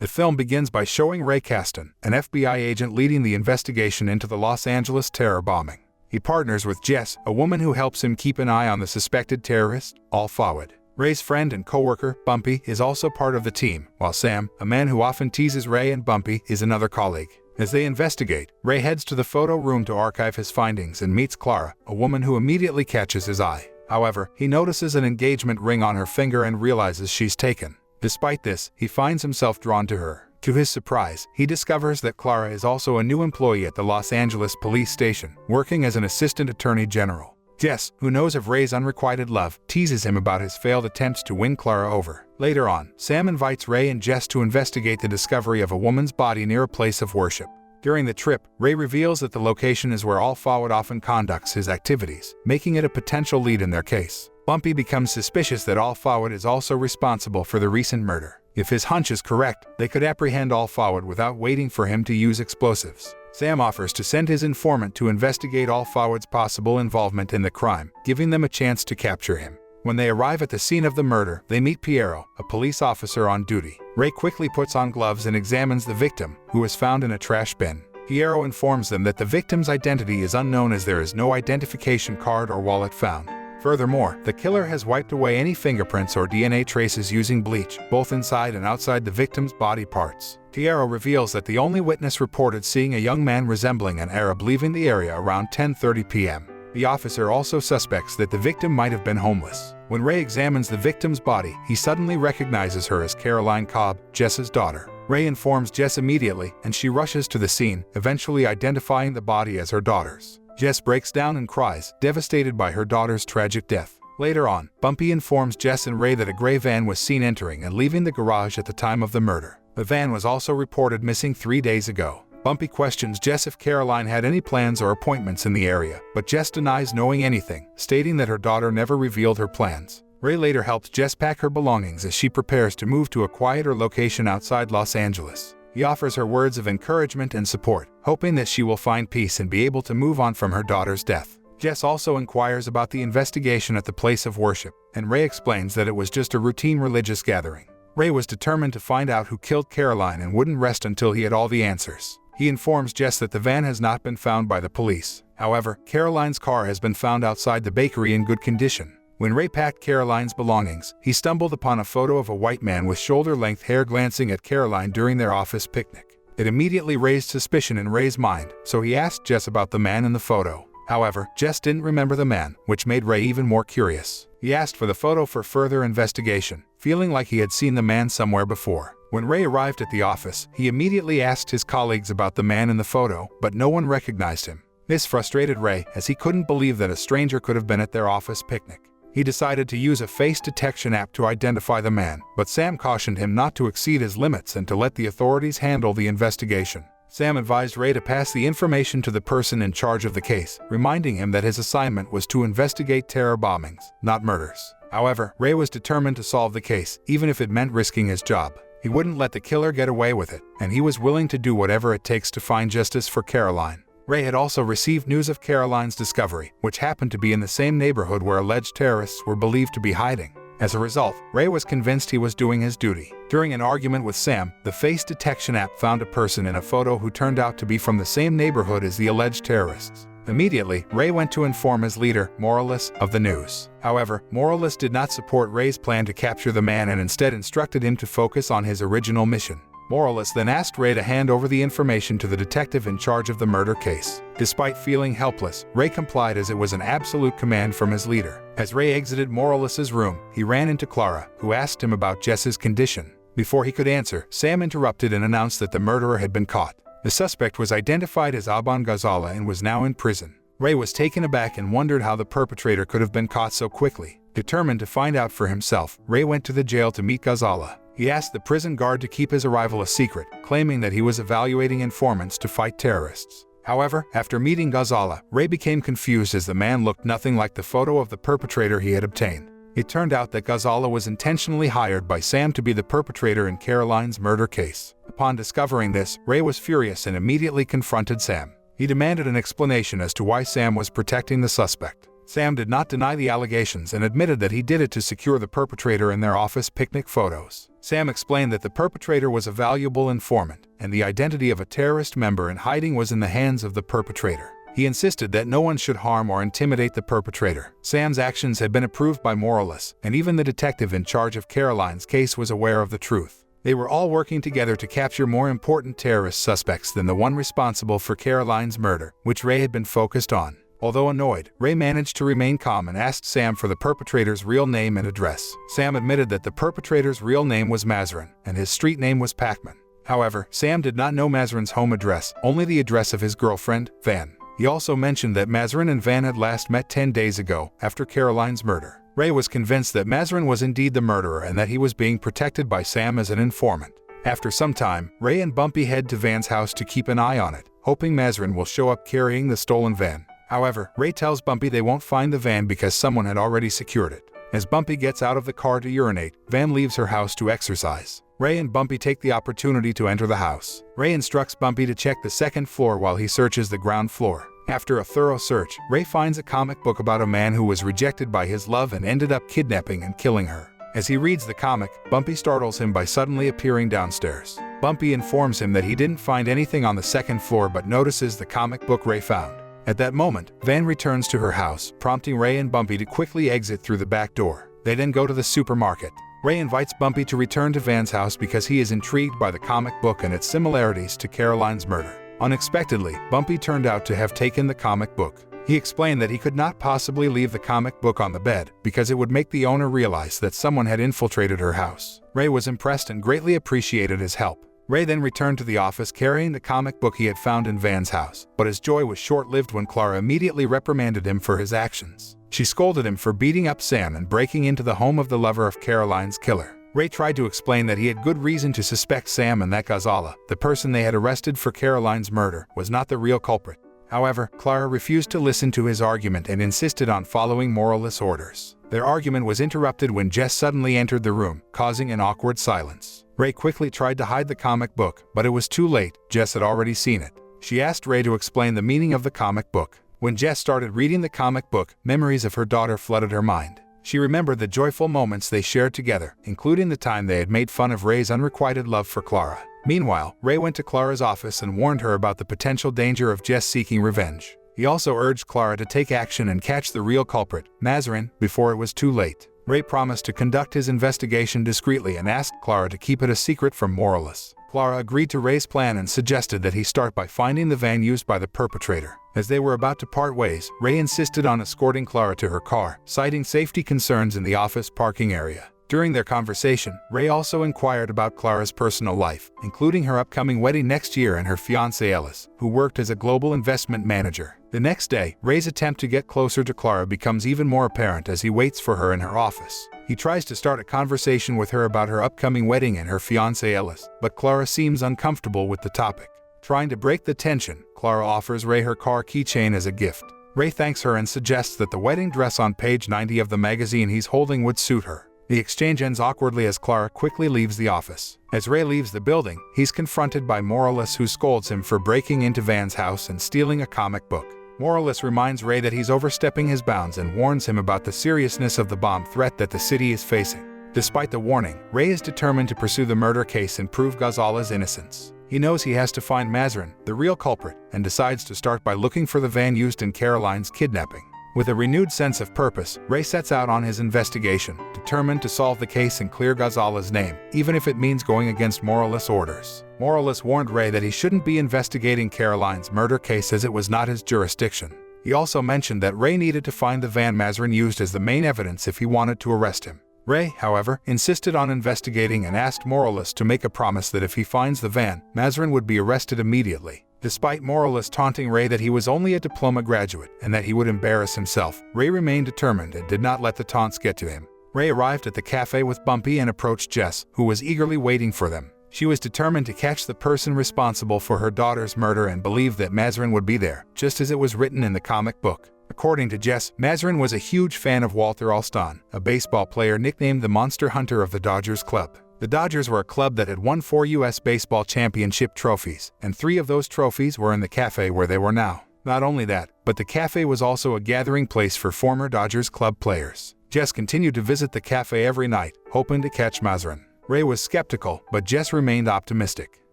The film begins by showing Ray Caston, an FBI agent leading the investigation into the Los Angeles terror bombing. He partners with Jess, a woman who helps him keep an eye on the suspected terrorist, Al-Fawad. Ray's friend and co-worker, Bumpy, is also part of the team, while Sam, a man who often teases Ray and Bumpy, is another colleague. As they investigate, Ray heads to the photo room to archive his findings and meets Clara, a woman who immediately catches his eye. However, he notices an engagement ring on her finger and realizes she's taken. Despite this, he finds himself drawn to her. To his surprise, he discovers that Clara is also a new employee at the Los Angeles police station, working as an assistant attorney general. Jess, who knows of Ray's unrequited love, teases him about his failed attempts to win Clara over. Later on, Sam invites Ray and Jess to investigate the discovery of a woman's body near a place of worship. During the trip, Ray reveals that the location is where Al-Fawad often conducts his activities, making it a potential lead in their case. Bumpy becomes suspicious that Al-Fawad is also responsible for the recent murder. If his hunch is correct, they could apprehend Al-Fawad without waiting for him to use explosives. Sam offers to send his informant to investigate Al-Fawad's possible involvement in the crime, giving them a chance to capture him. When they arrive at the scene of the murder, they meet Piero, a police officer on duty. Ray quickly puts on gloves and examines the victim, who is found in a trash bin. Piero informs them that the victim's identity is unknown as there is no identification card or wallet found. Furthermore, the killer has wiped away any fingerprints or DNA traces using bleach, both inside and outside the victim's body parts. Piero reveals that the only witness reported seeing a young man resembling an Arab leaving the area around 10:30 p.m. The officer also suspects that the victim might have been homeless. When Ray examines the victim's body, he suddenly recognizes her as Caroline Cobb, Jess's daughter. Ray informs Jess immediately, and she rushes to the scene, eventually identifying the body as her daughter's. Jess breaks down and cries, devastated by her daughter's tragic death. Later on, Bumpy informs Jess and Ray that a gray van was seen entering and leaving the garage at the time of the murder. The van was also reported missing 3 days ago. Bumpy questions Jess if Caroline had any plans or appointments in the area, but Jess denies knowing anything, stating that her daughter never revealed her plans. Ray later helps Jess pack her belongings as she prepares to move to a quieter location outside Los Angeles. He offers her words of encouragement and support, hoping that she will find peace and be able to move on from her daughter's death. Jess also inquires about the investigation at the place of worship, and Ray explains that it was just a routine religious gathering. Ray was determined to find out who killed Caroline and wouldn't rest until he had all the answers. He informs Jess that the van has not been found by the police. However, Caroline's car has been found outside the bakery in good condition. When Ray packed Caroline's belongings, he stumbled upon a photo of a white man with shoulder-length hair glancing at Caroline during their office picnic. It immediately raised suspicion in Ray's mind, so he asked Jess about the man in the photo. However, Jess didn't remember the man, which made Ray even more curious. He asked for the photo for further investigation, feeling like he had seen the man somewhere before. When Ray arrived at the office, he immediately asked his colleagues about the man in the photo, but no one recognized him. This frustrated Ray, as he couldn't believe that a stranger could have been at their office picnic. He decided to use a face detection app to identify the man, but Sam cautioned him not to exceed his limits and to let the authorities handle the investigation. Sam advised Ray to pass the information to the person in charge of the case, reminding him that his assignment was to investigate terror bombings, not murders. However, Ray was determined to solve the case, even if it meant risking his job. He wouldn't let the killer get away with it, and he was willing to do whatever it takes to find justice for Caroline. Ray had also received news of Caroline's discovery, which happened to be in the same neighborhood where alleged terrorists were believed to be hiding. As a result, Ray was convinced he was doing his duty. During an argument with Sam, the face detection app found a person in a photo who turned out to be from the same neighborhood as the alleged terrorists. Immediately, Ray went to inform his leader, Morales, of the news. However, Morales did not support Ray's plan to capture the man and instead instructed him to focus on his original mission. Morales then asked Ray to hand over the information to the detective in charge of the murder case. Despite feeling helpless, Ray complied as it was an absolute command from his leader. As Ray exited Morales' room, he ran into Clara, who asked him about Jess's condition. Before he could answer, Sam interrupted and announced that the murderer had been caught. The suspect was identified as Aban Ghazala and was now in prison. Ray was taken aback and wondered how the perpetrator could have been caught so quickly. Determined to find out for himself, Ray went to the jail to meet Ghazala. He asked the prison guard to keep his arrival a secret, claiming that he was evaluating informants to fight terrorists. However, after meeting Ghazala, Ray became confused as the man looked nothing like the photo of the perpetrator he had obtained. It turned out that Ghazala was intentionally hired by Sam to be the perpetrator in Caroline's murder case. Upon discovering this, Ray was furious and immediately confronted Sam. He demanded an explanation as to why Sam was protecting the suspect. Sam did not deny the allegations and admitted that he did it to secure the perpetrator in their office picnic photos. Sam explained that the perpetrator was a valuable informant, and the identity of a terrorist member in hiding was in the hands of the perpetrator. He insisted that no one should harm or intimidate the perpetrator. Sam's actions had been approved by Morales, and even the detective in charge of Caroline's case was aware of the truth. They were all working together to capture more important terrorist suspects than the one responsible for Caroline's murder, which Ray had been focused on. Although annoyed, Ray managed to remain calm and asked Sam for the perpetrator's real name and address. Sam admitted that the perpetrator's real name was Mazarin, and his street name was Pacman. However, Sam did not know Mazarin's home address, only the address of his girlfriend, Van. He also mentioned that Mazarin and Van had last met 10 days ago, after Caroline's murder. Ray was convinced that Mazarin was indeed the murderer and that he was being protected by Sam as an informant. After some time, Ray and Bumpy head to Van's house to keep an eye on it, hoping Mazarin will show up carrying the stolen van. However, Ray tells Bumpy they won't find the van because someone had already secured it. As Bumpy gets out of the car to urinate, Van leaves her house to exercise. Ray and Bumpy take the opportunity to enter the house. Ray instructs Bumpy to check the second floor while he searches the ground floor. After a thorough search, Ray finds a comic book about a man who was rejected by his love and ended up kidnapping and killing her. As he reads the comic, Bumpy startles him by suddenly appearing downstairs. Bumpy informs him that he didn't find anything on the second floor but notices the comic book Ray found. At that moment, Van returns to her house, prompting Ray and Bumpy to quickly exit through the back door. They then go to the supermarket. Ray invites Bumpy to return to Van's house because he is intrigued by the comic book and its similarities to Caroline's murder. Unexpectedly, Bumpy turned out to have taken the comic book. He explained that he could not possibly leave the comic book on the bed because it would make the owner realize that someone had infiltrated her house. Ray was impressed and greatly appreciated his help. Ray then returned to the office carrying the comic book he had found in Van's house, but his joy was short-lived when Clara immediately reprimanded him for his actions. She scolded him for beating up Sam and breaking into the home of the lover of Caroline's killer. Ray tried to explain that he had good reason to suspect Sam and that Ghazala, the person they had arrested for Caroline's murder, was not the real culprit. However, Clara refused to listen to his argument and insisted on following Morales' orders. Their argument was interrupted when Jess suddenly entered the room, causing an awkward silence. Ray quickly tried to hide the comic book, but it was too late. Jess had already seen it. She asked Ray to explain the meaning of the comic book. When Jess started reading the comic book, memories of her daughter flooded her mind. She remembered the joyful moments they shared together, including the time they had made fun of Ray's unrequited love for Clara. Meanwhile, Ray went to Clara's office and warned her about the potential danger of Jess seeking revenge. He also urged Clara to take action and catch the real culprit, Mazarin, before it was too late. Ray promised to conduct his investigation discreetly and asked Clara to keep it a secret from Morales. Clara agreed to Ray's plan and suggested that he start by finding the van used by the perpetrator. As they were about to part ways, Ray insisted on escorting Clara to her car, citing safety concerns in the office parking area. During their conversation, Ray also inquired about Clara's personal life, including her upcoming wedding next year and her fiancé Ellis, who worked as a global investment manager. The next day, Ray's attempt to get closer to Clara becomes even more apparent as he waits for her in her office. He tries to start a conversation with her about her upcoming wedding and her fiancé Ellis, but Clara seems uncomfortable with the topic. Trying to break the tension, Clara offers Ray her car keychain as a gift. Ray thanks her and suggests that the wedding dress on page 90 of the magazine he's holding would suit her. The exchange ends awkwardly as Clara quickly leaves the office. As Ray leaves the building, he's confronted by Morales, who scolds him for breaking into Van's house and stealing a comic book. Morales reminds Ray that he's overstepping his bounds and warns him about the seriousness of the bomb threat that the city is facing. Despite the warning, Ray is determined to pursue the murder case and prove Ghazala's innocence. He knows he has to find Mazarin, the real culprit, and decides to start by looking for the van used in Caroline's kidnapping. With a renewed sense of purpose, Ray sets out on his investigation, determined to solve the case and clear Ghazala's name, even if it means going against Morales' orders. Morales warned Ray that he shouldn't be investigating Caroline's murder case as it was not his jurisdiction. He also mentioned that Ray needed to find the van Mazarin used as the main evidence if he wanted to arrest him. Ray, however, insisted on investigating and asked Morales to make a promise that if he finds the van, Mazarin would be arrested immediately. Despite Morales taunting Ray that he was only a diploma graduate and that he would embarrass himself, Ray remained determined and did not let the taunts get to him. Ray arrived at the cafe with Bumpy and approached Jess, who was eagerly waiting for them. She was determined to catch the person responsible for her daughter's murder and believed that Mazarin would be there, just as it was written in the comic book. According to Jess, Mazarin was a huge fan of Walter Alston, a baseball player nicknamed the Monster Hunter of the Dodgers Club. The Dodgers were a club that had won 4 U.S. baseball championship trophies, and 3 of those trophies were in the cafe where they were now. Not only that, but the cafe was also a gathering place for former Dodgers club players. Jess continued to visit the cafe every night, hoping to catch Mazarin. Ray was skeptical, but Jess remained optimistic.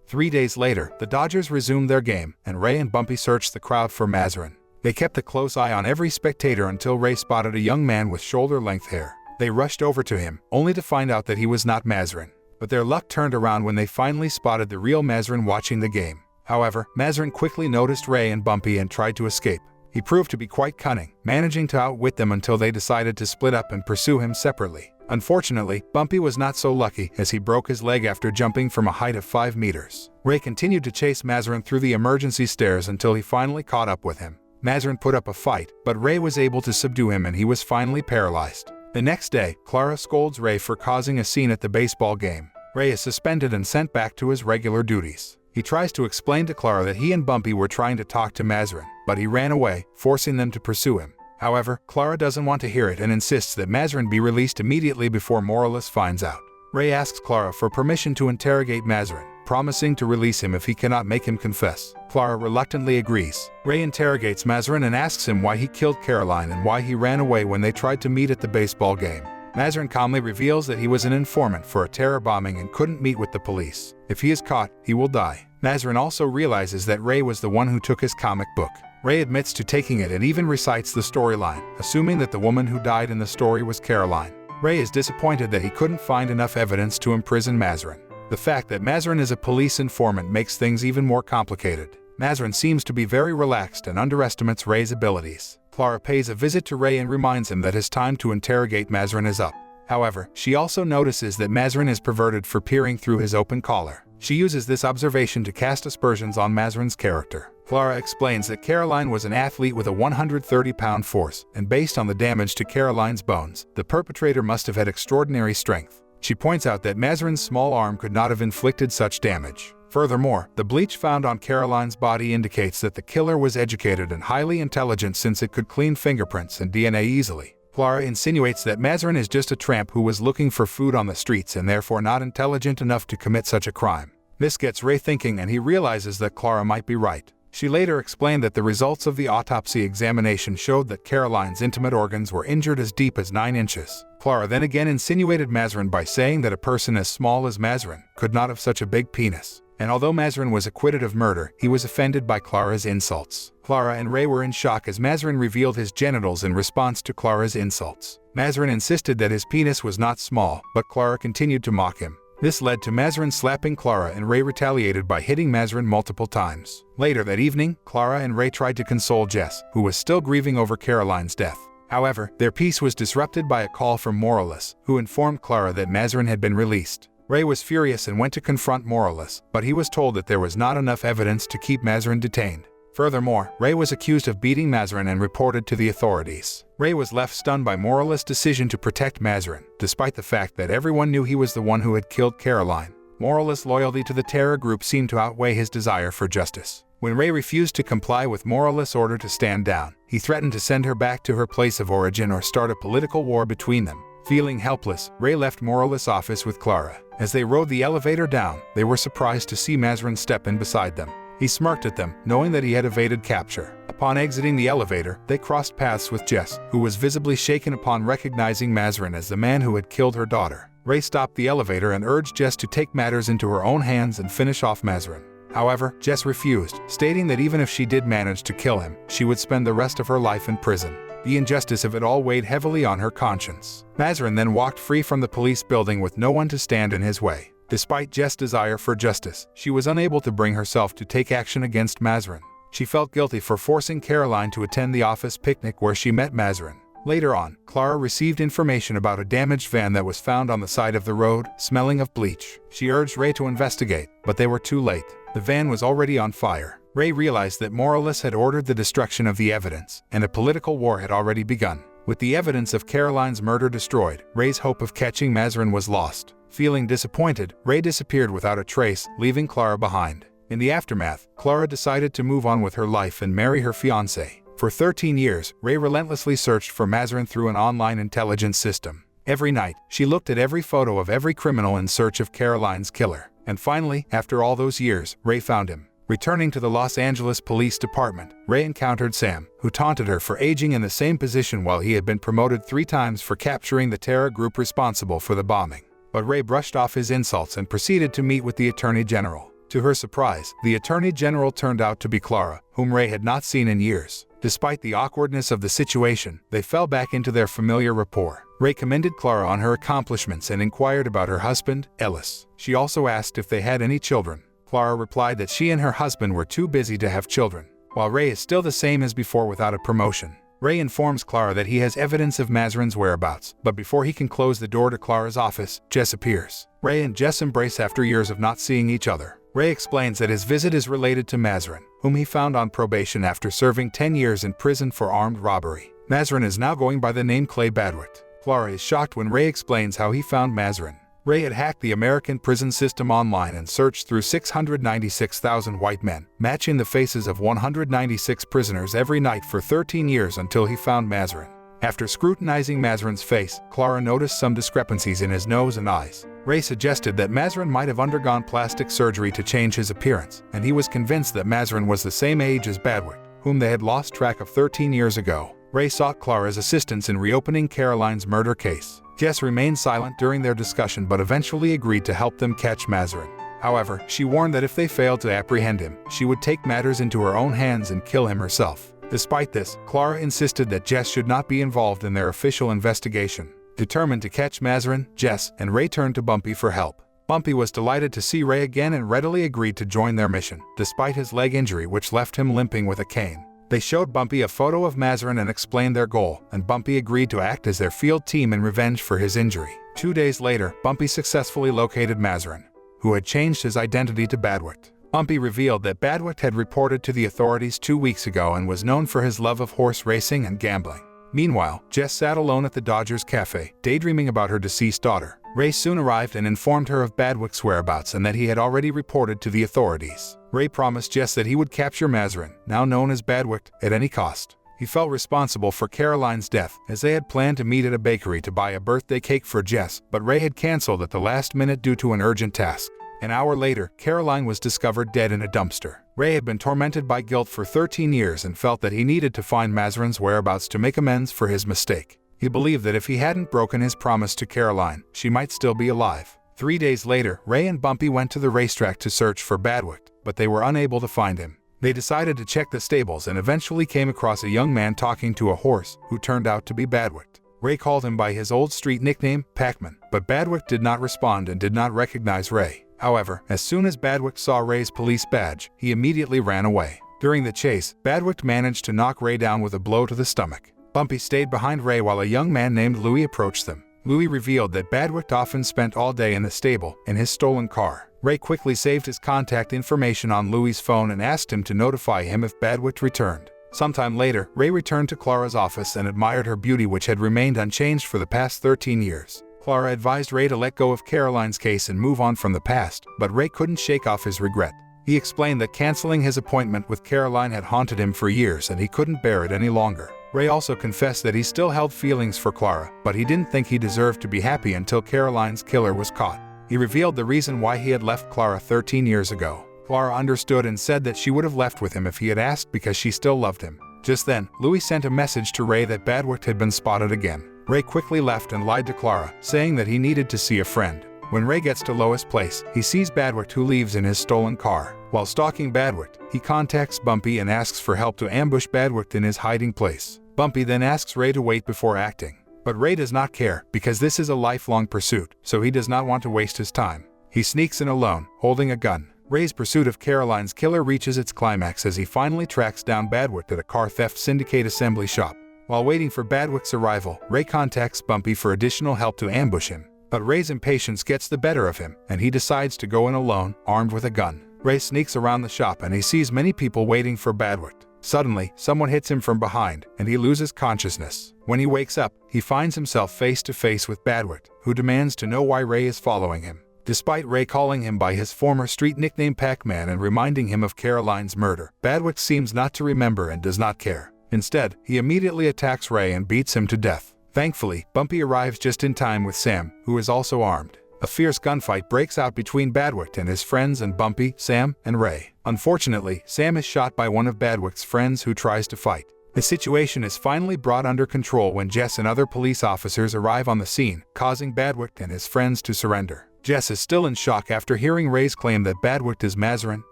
3 days later, the Dodgers resumed their game, and Ray and Bumpy searched the crowd for Mazarin. They kept a close eye on every spectator until Ray spotted a young man with shoulder-length hair. They rushed over to him, only to find out that he was not Mazarin. But their luck turned around when they finally spotted the real Mazarin watching the game. However, Mazarin quickly noticed Ray and Bumpy and tried to escape. He proved to be quite cunning, managing to outwit them until they decided to split up and pursue him separately. Unfortunately, Bumpy was not so lucky, as he broke his leg after jumping from a height of 5 meters. Ray continued to chase Mazarin through the emergency stairs until he finally caught up with him. Mazarin put up a fight, but Ray was able to subdue him and he was finally paralyzed. The next day, Clara scolds Ray for causing a scene at the baseball game. Ray is suspended and sent back to his regular duties. He tries to explain to Clara that he and Bumpy were trying to talk to Mazarin, but he ran away, forcing them to pursue him. However, Clara doesn't want to hear it and insists that Mazarin be released immediately before Morales finds out. Ray asks Clara for permission to interrogate Mazarin, promising to release him if he cannot make him confess. Clara reluctantly agrees. Ray interrogates Mazarin and asks him why he killed Caroline and why he ran away when they tried to meet at the baseball game. Mazarin calmly reveals that he was an informant for a terror bombing and couldn't meet with the police. If he is caught, he will die. Mazarin also realizes that Ray was the one who took his comic book. Ray admits to taking it and even recites the storyline, assuming that the woman who died in the story was Caroline. Ray is disappointed that he couldn't find enough evidence to imprison Mazarin. The fact that Mazarin is a police informant makes things even more complicated. Mazarin seems to be very relaxed and underestimates Ray's abilities. Clara pays a visit to Ray and reminds him that his time to interrogate Mazarin is up. However, she also notices that Mazarin is perverted for peering through his open collar. She uses this observation to cast aspersions on Mazarin's character. Clara explains that Caroline was an athlete with a 130-pound force, and based on the damage to Caroline's bones, the perpetrator must have had extraordinary strength. She points out that Mazarin's small arm could not have inflicted such damage. Furthermore, the bleach found on Caroline's body indicates that the killer was educated and highly intelligent since it could clean fingerprints and DNA easily. Clara insinuates that Mazarin is just a tramp who was looking for food on the streets and therefore not intelligent enough to commit such a crime. This gets Ray thinking and he realizes that Clara might be right. She later explained that the results of the autopsy examination showed that Caroline's intimate organs were injured as deep as 9 inches. Clara then again insinuated Mazarin by saying that a person as small as Mazarin could not have such a big penis. And although Mazarin was acquitted of murder, he was offended by Clara's insults. Clara and Ray were in shock as Mazarin revealed his genitals in response to Clara's insults. Mazarin insisted that his penis was not small, but Clara continued to mock him. This led to Mazarin slapping Clara and Ray retaliated by hitting Mazarin multiple times. Later that evening, Clara and Ray tried to console Jess, who was still grieving over Caroline's death. However, their peace was disrupted by a call from Morales, who informed Clara that Mazarin had been released. Ray was furious and went to confront Morales, but he was told that there was not enough evidence to keep Mazarin detained. Furthermore, Ray was accused of beating Mazarin and reported to the authorities. Ray was left stunned by Morales' decision to protect Mazarin, despite the fact that everyone knew he was the one who had killed Caroline. Morales' loyalty to the terror group seemed to outweigh his desire for justice. When Ray refused to comply with Morales' order to stand down, he threatened to send her back to her place of origin or start a political war between them. Feeling helpless, Ray left Morales' office with Clara. As they rode the elevator down, they were surprised to see Mazarin step in beside them. He smirked at them, knowing that he had evaded capture. Upon exiting the elevator, they crossed paths with Jess, who was visibly shaken upon recognizing Mazarin as the man who had killed her daughter. Ray stopped the elevator and urged Jess to take matters into her own hands and finish off Mazarin. However, Jess refused, stating that even if she did manage to kill him, she would spend the rest of her life in prison. The injustice of it all weighed heavily on her conscience. Mazarin then walked free from the police building with no one to stand in his way. Despite Jess' desire for justice, she was unable to bring herself to take action against Mazarin. She felt guilty for forcing Caroline to attend the office picnic where she met Mazarin. Later on, Clara received information about a damaged van that was found on the side of the road, smelling of bleach. She urged Ray to investigate, but they were too late. The van was already on fire. Ray realized that Morales had ordered the destruction of the evidence, and a political war had already begun. With the evidence of Caroline's murder destroyed, Ray's hope of catching Mazarin was lost. Feeling disappointed, Ray disappeared without a trace, leaving Clara behind. In the aftermath, Clara decided to move on with her life and marry her fiancé. For 13 years, Ray relentlessly searched for Mazarin through an online intelligence system. Every night, she looked at every photo of every criminal in search of Caroline's killer. And finally, after all those years, Ray found him. Returning to the Los Angeles Police Department, Ray encountered Sam, who taunted her for aging in the same position while he had been promoted 3 times for capturing the terror group responsible for the bombing. But Ray brushed off his insults and proceeded to meet with the Attorney General. To her surprise, the Attorney General turned out to be Clara, whom Ray had not seen in years. Despite the awkwardness of the situation, they fell back into their familiar rapport. Ray commended Clara on her accomplishments and inquired about her husband, Ellis. She also asked if they had any children. Clara replied that she and her husband were too busy to have children. While Ray is still the same as before without a promotion, Ray informs Clara that he has evidence of Mazarin's whereabouts, but before he can close the door to Clara's office, Jess appears. Ray and Jess embrace after years of not seeing each other. Ray explains that his visit is related to Mazarin, whom he found on probation after serving 10 years in prison for armed robbery. Mazarin is now going by the name Clay Badwick. Clara is shocked when Ray explains how he found Mazarin. Ray had hacked the American prison system online and searched through 696,000 white men, matching the faces of 196 prisoners every night for 13 years until he found Mazarin. After scrutinizing Mazarin's face, Clara noticed some discrepancies in his nose and eyes. Ray suggested that Mazarin might have undergone plastic surgery to change his appearance, and he was convinced that Mazarin was the same age as Badwick, whom they had lost track of 13 years ago. Ray sought Clara's assistance in reopening Caroline's murder case. Jess remained silent during their discussion but eventually agreed to help them catch Mazarin. However, she warned that if they failed to apprehend him, she would take matters into her own hands and kill him herself. Despite this, Clara insisted that Jess should not be involved in their official investigation. Determined to catch Mazarin, Jess and Ray turned to Bumpy for help. Bumpy was delighted to see Ray again and readily agreed to join their mission, despite his leg injury which left him limping with a cane. They showed Bumpy a photo of Mazarin and explained their goal, and Bumpy agreed to act as their field team in revenge for his injury. 2 days later, Bumpy successfully located Mazarin, who had changed his identity to Badwick. Bumpy revealed that Badwick had reported to the authorities 2 weeks ago and was known for his love of horse racing and gambling. Meanwhile, Jess sat alone at the Dodgers Cafe, daydreaming about her deceased daughter. Ray soon arrived and informed her of Badwick's whereabouts and that he had already reported to the authorities. Ray promised Jess that he would capture Mazarin, now known as Badwick, at any cost. He felt responsible for Caroline's death, as they had planned to meet at a bakery to buy a birthday cake for Jess, but Ray had canceled at the last minute due to an urgent task. An hour later, Caroline was discovered dead in a dumpster. Ray had been tormented by guilt for 13 years and felt that he needed to find Mazarin's whereabouts to make amends for his mistake. He believed that if he hadn't broken his promise to Caroline, she might still be alive. 3 days later, Ray and Bumpy went to the racetrack to search for Badwick, but they were unable to find him. They decided to check the stables and eventually came across a young man talking to a horse, who turned out to be Badwick. Ray called him by his old street nickname, Pac-Man, but Badwick did not respond and did not recognize Ray. However, as soon as Badwick saw Ray's police badge, he immediately ran away. During the chase, Badwick managed to knock Ray down with a blow to the stomach. Bumpy stayed behind Ray while a young man named Louis approached them. Louis revealed that Badwick often spent all day in the stable, in his stolen car. Ray quickly saved his contact information on Louis's phone and asked him to notify him if Badwick returned. Sometime later, Ray returned to Clara's office and admired her beauty, which had remained unchanged for the past 13 years. Clara advised Ray to let go of Caroline's case and move on from the past, but Ray couldn't shake off his regret. He explained that canceling his appointment with Caroline had haunted him for years and he couldn't bear it any longer. Ray also confessed that he still held feelings for Clara, but he didn't think he deserved to be happy until Caroline's killer was caught. He revealed the reason why he had left Clara 13 years ago. Clara understood and said that she would have left with him if he had asked because she still loved him. Just then, Louis sent a message to Ray that Badwick had been spotted again. Ray quickly left and lied to Clara, saying that he needed to see a friend. When Ray gets to Lois' place, he sees Badwick, who leaves in his stolen car. While stalking Badwick, he contacts Bumpy and asks for help to ambush Badwick in his hiding place. Bumpy then asks Ray to wait before acting. But Ray does not care, because this is a lifelong pursuit, so he does not want to waste his time. He sneaks in alone, holding a gun. Ray's pursuit of Caroline's killer reaches its climax as he finally tracks down Badwick at a car theft syndicate assembly shop. While waiting for Badwick's arrival, Ray contacts Bumpy for additional help to ambush him. But Ray's impatience gets the better of him, and he decides to go in alone, armed with a gun. Ray sneaks around the shop and he sees many people waiting for Badwick. Suddenly, someone hits him from behind, and he loses consciousness. When he wakes up, he finds himself face to face with Badwick, who demands to know why Ray is following him. Despite Ray calling him by his former street nickname Pac-Man and reminding him of Caroline's murder, Badwick seems not to remember and does not care. Instead, he immediately attacks Ray and beats him to death. Thankfully, Bumpy arrives just in time with Sam, who is also armed. A fierce gunfight breaks out between Badwick and his friends and Bumpy, Sam, and Ray. Unfortunately, Sam is shot by one of Badwick's friends who tries to fight. The situation is finally brought under control when Jess and other police officers arrive on the scene, causing Badwick and his friends to surrender. Jess is still in shock after hearing Ray's claim that Badwick is Mazarin,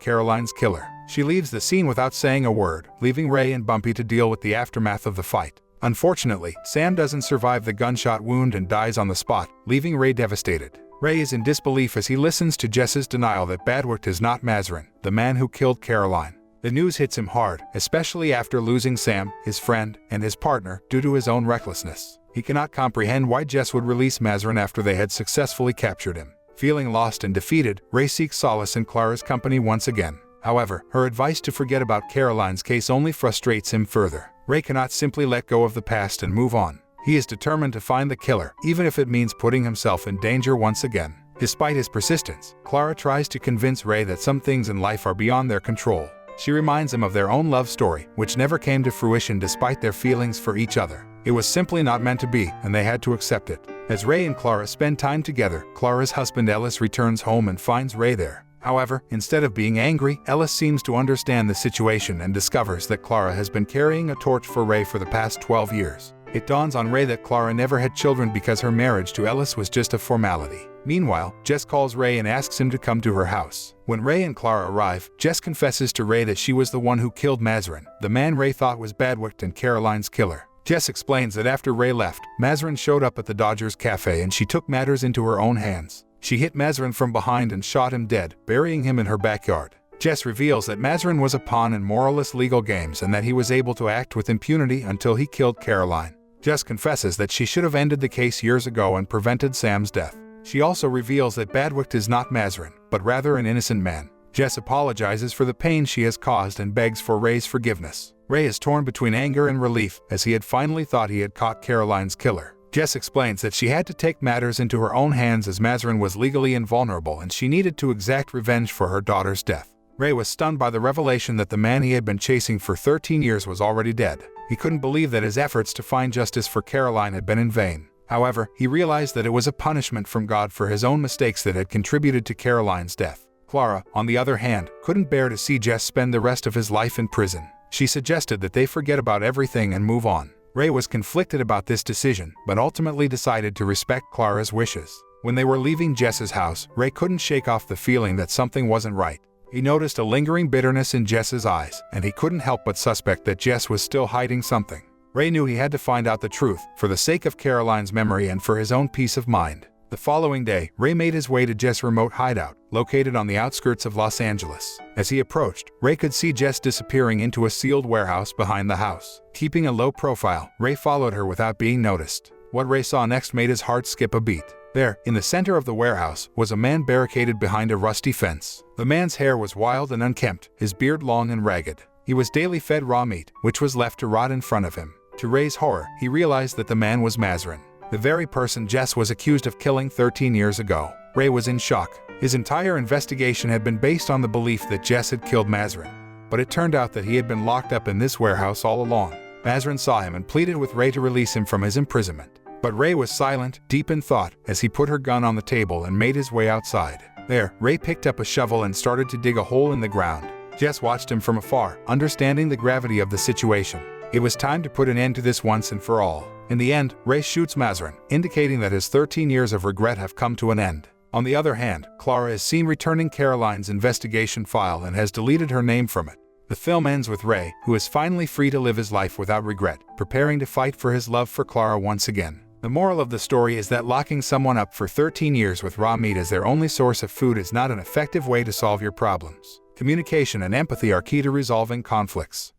Caroline's killer. She leaves the scene without saying a word, leaving Ray and Bumpy to deal with the aftermath of the fight. Unfortunately, Sam doesn't survive the gunshot wound and dies on the spot, leaving Ray devastated. Ray is in disbelief as he listens to Jess's denial that Badwick is not Mazarin, the man who killed Caroline. The news hits him hard, especially after losing Sam, his friend, and his partner due to his own recklessness. He cannot comprehend why Jess would release Mazarin after they had successfully captured him. Feeling lost and defeated, Ray seeks solace in Clara's company once again. However, her advice to forget about Caroline's case only frustrates him further. Ray cannot simply let go of the past and move on. He is determined to find the killer, even if it means putting himself in danger once again. Despite his persistence, Clara tries to convince Ray that some things in life are beyond their control. She reminds him of their own love story, which never came to fruition despite their feelings for each other. It was simply not meant to be, and they had to accept it. As Ray and Clara spend time together, Clara's husband Ellis returns home and finds Ray there. However, instead of being angry, Ellis seems to understand the situation and discovers that Clara has been carrying a torch for Ray for the past 12 years. It dawns on Ray that Clara never had children because her marriage to Ellis was just a formality. Meanwhile, Jess calls Ray and asks him to come to her house. When Ray and Clara arrive, Jess confesses to Ray that she was the one who killed Mazarin, the man Ray thought was Badwick and Caroline's killer. Jess explains that after Ray left, Mazarin showed up at the Dodgers Cafe and she took matters into her own hands. She hit Mazarin from behind and shot him dead, burying him in her backyard. Jess reveals that Mazarin was a pawn in moralless legal games and that he was able to act with impunity until he killed Caroline. Jess confesses that she should have ended the case years ago and prevented Sam's death. She also reveals that Badwick is not Mazarin, but rather an innocent man. Jess apologizes for the pain she has caused and begs for Ray's forgiveness. Ray is torn between anger and relief as he had finally thought he had caught Caroline's killer. Jess explains that she had to take matters into her own hands as Mazarin was legally invulnerable and she needed to exact revenge for her daughter's death. Ray was stunned by the revelation that the man he had been chasing for 13 years was already dead. He couldn't believe that his efforts to find justice for Caroline had been in vain. However, he realized that it was a punishment from God for his own mistakes that had contributed to Caroline's death. Clara, on the other hand, couldn't bear to see Jess spend the rest of his life in prison. She suggested that they forget about everything and move on. Ray was conflicted about this decision, but ultimately decided to respect Clara's wishes. When they were leaving Jess's house, Ray couldn't shake off the feeling that something wasn't right. He noticed a lingering bitterness in Jess's eyes, and he couldn't help but suspect that Jess was still hiding something. Ray knew he had to find out the truth, for the sake of Caroline's memory and for his own peace of mind. The following day, Ray made his way to Jess' remote hideout, located on the outskirts of Los Angeles. As he approached, Ray could see Jess disappearing into a sealed warehouse behind the house. Keeping a low profile, Ray followed her without being noticed. What Ray saw next made his heart skip a beat. There, in the center of the warehouse, was a man barricaded behind a rusty fence. The man's hair was wild and unkempt, his beard long and ragged. He was daily fed raw meat, which was left to rot in front of him. To Ray's horror, he realized that the man was Mazarin, the very person Jess was accused of killing 13 years ago. Ray was in shock. His entire investigation had been based on the belief that Jess had killed Mazarin. But it turned out that he had been locked up in this warehouse all along. Mazarin saw him and pleaded with Ray to release him from his imprisonment. But Ray was silent, deep in thought, as he put her gun on the table and made his way outside. There, Ray picked up a shovel and started to dig a hole in the ground. Jess watched him from afar, understanding the gravity of the situation. It was time to put an end to this once and for all. In the end, Ray shoots Mazarin, indicating that his 13 years of regret have come to an end. On the other hand, Clara is seen returning Caroline's investigation file and has deleted her name from it. The film ends with Ray, who is finally free to live his life without regret, preparing to fight for his love for Clara once again. The moral of the story is that locking someone up for 13 years with raw meat as their only source of food is not an effective way to solve your problems. Communication and empathy are key to resolving conflicts.